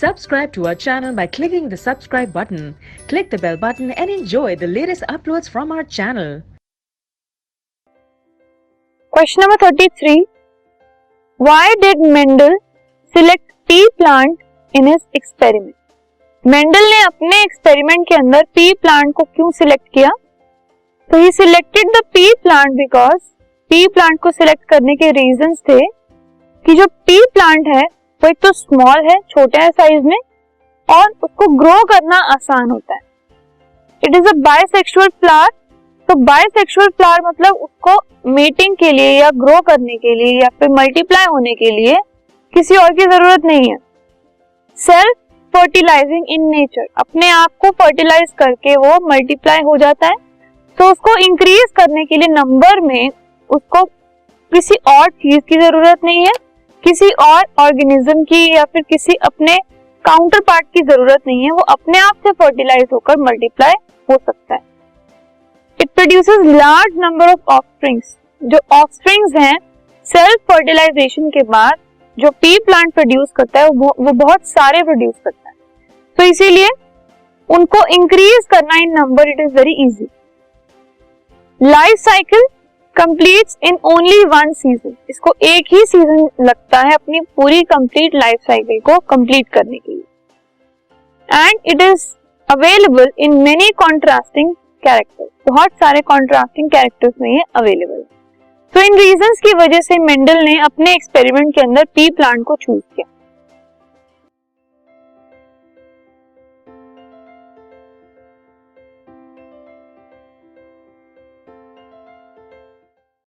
Subscribe to our channel by clicking the subscribe button. Click the bell button and enjoy the latest uploads from our channel. Question number 33. Why did Mendel select pea plant in his experiment? Mendel ने अपने experiment के अंदर P plant को क्यों select किया? तो ही selected the P plant because P plant को सिलेक्ट करने के रीजंस थे कि जो पी प्लांट है वो एक तो स्मॉल है, छोटा है साइज में, और उसको ग्रो करना आसान होता है. It is a bisexual flower. तो बाइसेक्सुअल फ्लावर मतलब उसको मेटिंग के लिए या ग्रो करने के लिए या फिर मल्टीप्लाई होने के लिए किसी और की जरूरत नहीं है. सेल्फ फर्टिलाइजिंग इन नेचर, अपने आप को फर्टिलाइज करके वो मल्टीप्लाई हो जाता है. तो उसको इंक्रीज करने के लिए नंबर में उसको किसी और चीज की जरूरत नहीं है, किसी और ऑर्गेनिज्म की या फिर किसी अपने काउंटर पार्ट की जरूरत नहीं है. वो अपने आप से फर्टिलाइज होकर मल्टीप्लाई हो सकता है. It produces large number of offsprings. जो ऑफस्प्रिंग्स हैं सेल्फ फर्टिलाइजेशन के बाद जो पी प्लांट प्रोड्यूस करता है वो बहुत सारे प्रोड्यूस करता है. तो इसीलिए उनको इंक्रीज करना in number it is very easy. Life cycle completes in only one season. इसको एक ही सीजन लगता है अपनी पूरी कंप्लीट लाइफ साइकिल को कंप्लीट करने के लिए. And it is available in many contrasting characters. बहुत सारे कॉन्ट्रास्टिंग कैरेक्टर्स में ये अवेलेबल है. तो इन रीजंस की वजह से मेंडल ने अपने एक्सपेरिमेंट के अंदर पी प्लांट को चूज किया.